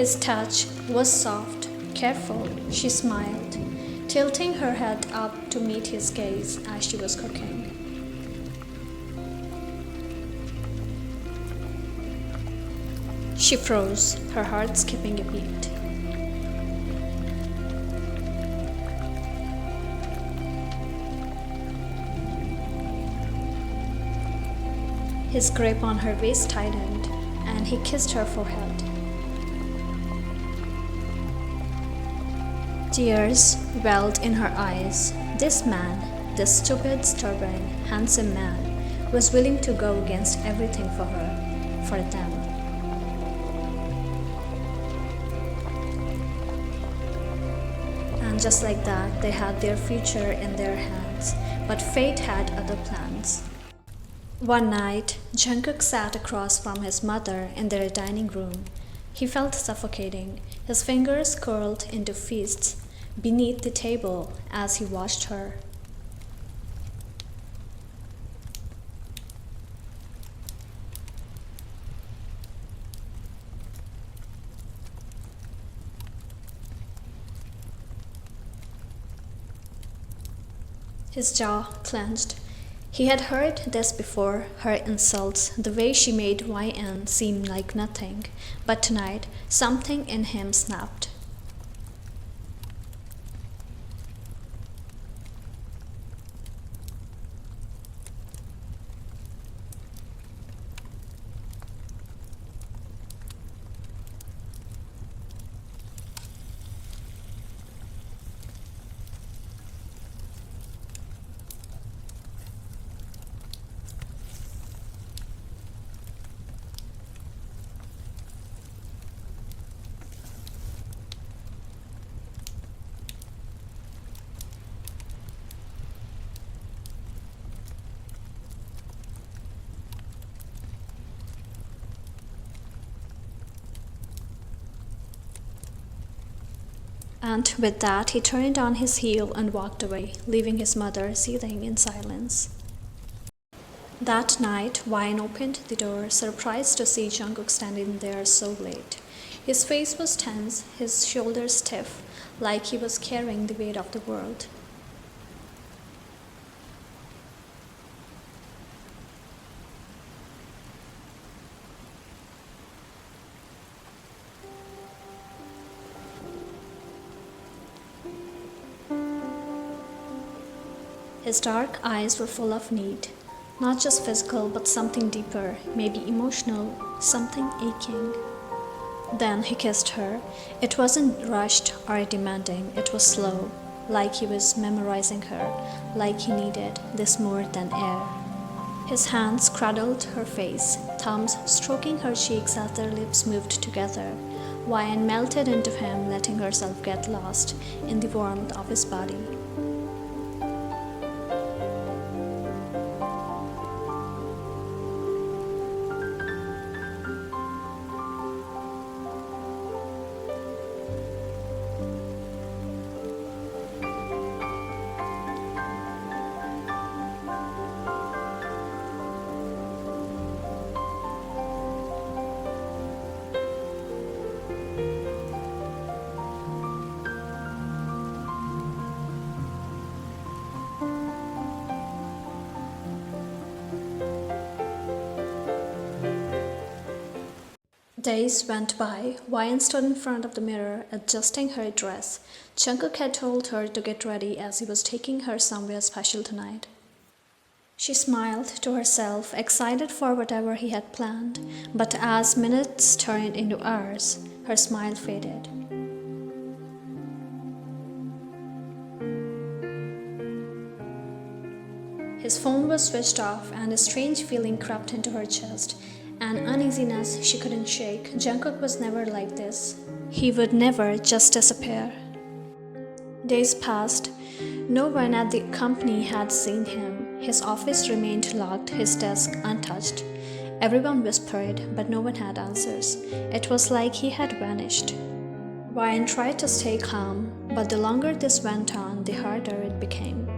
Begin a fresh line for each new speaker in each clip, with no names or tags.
His touch was soft, careful. She smiled, tilting her head up to meet his gaze as she was cooking. She froze, her heart skipping a beat. His grip on her waist tightened, and he kissed her forehead. Tears welled in her eyes. This man, this stupid, stubborn, handsome man, was willing to go against everything for her, for them. And just like that, they had their future in their hands, but fate had other plans. One night, Jungkook sat across from his mother in their dining room. He felt suffocating. His fingers curled into fists beneath the table as he watched her. His jaw clenched. He had heard this before, her insults, the way she made 𝐲𝐿 seem like nothing, but tonight something in him snapped. And with that, he turned on his heel and walked away, leaving his mother seething in silence. That night, 𝐲𝐿 opened the door, surprised to see Jungkook standing there so late. His face was tense, his shoulders stiff, like he was carrying the weight of the world. His dark eyes were full of need, not just physical but something deeper, maybe emotional, something aching. Then he kissed her. It wasn't rushed or demanding, it was slow, like he was memorizing her, like he needed this more than air. His hands cradled her face, thumbs stroking her cheeks as their lips moved together. 𝐲𝐿 melted into him, letting herself get lost in the warmth of his body. Days went by. 𝐲𝐿 stood in front of the mirror, adjusting her dress. Jungkook had told her to get ready as he was taking her somewhere special tonight. She smiled to herself, excited for whatever he had planned, but as minutes turned into hours, her smile faded. His phone was switched off, and a strange feeling crept into her chest. An uneasiness she couldn't shake. Jungkook was never like this. He would never just disappear. Days passed. No one at the company had seen him. His office remained locked, his desk untouched. Everyone whispered, but no one had answers. It was like he had vanished. 𝐲𝐿 tried to stay calm, but the longer this went on, the harder it became.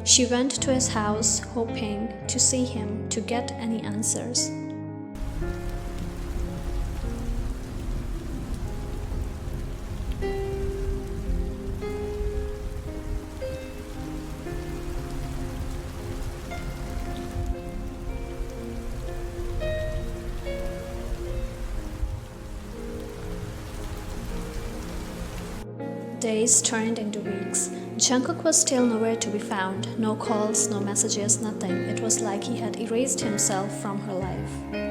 She went to his house, hoping to see him, to get any answers. Days turned into weeks. Jungkook was still nowhere to be found. No calls, no messages, nothing. It was like he had erased himself from her life.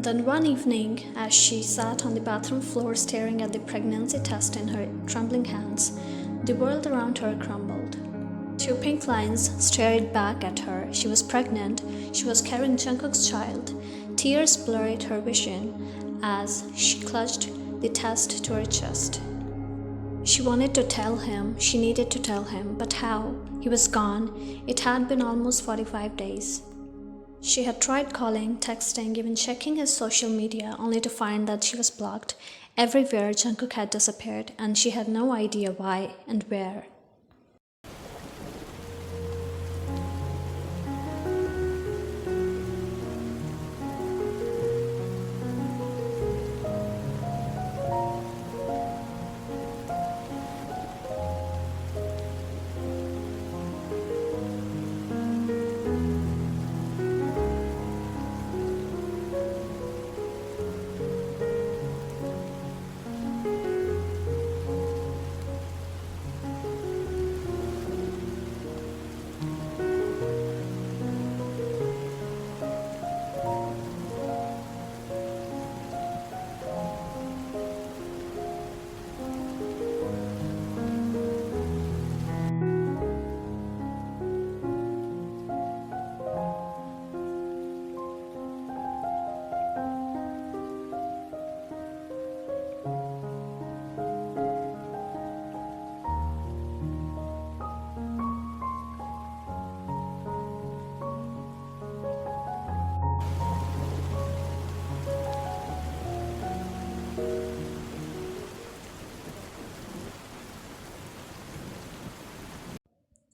Then one evening, as she sat on the bathroom floor staring at the pregnancy test in her trembling hands, the world around her crumbled. Two pink lines stared back at her. She was pregnant. She was carrying Jungkook's child. Tears blurred her vision as she clutched the test to her chest. She wanted to tell him. She needed to tell him. But how? He was gone. It had been almost 45 days. She had tried calling, texting, even checking his social media, only to find that she was blocked. Everywhere Jungkook had disappeared, and she had no idea why and where.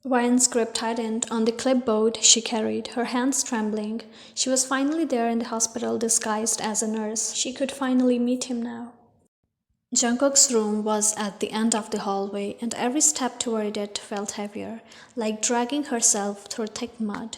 Ryan's grip tightened on the clipboard she carried, her hands trembling. She was finally there in the hospital disguised as a nurse. She could finally meet him now. Jungkook's room was at the end of the hallway, and every step toward it felt heavier, like dragging herself through thick mud.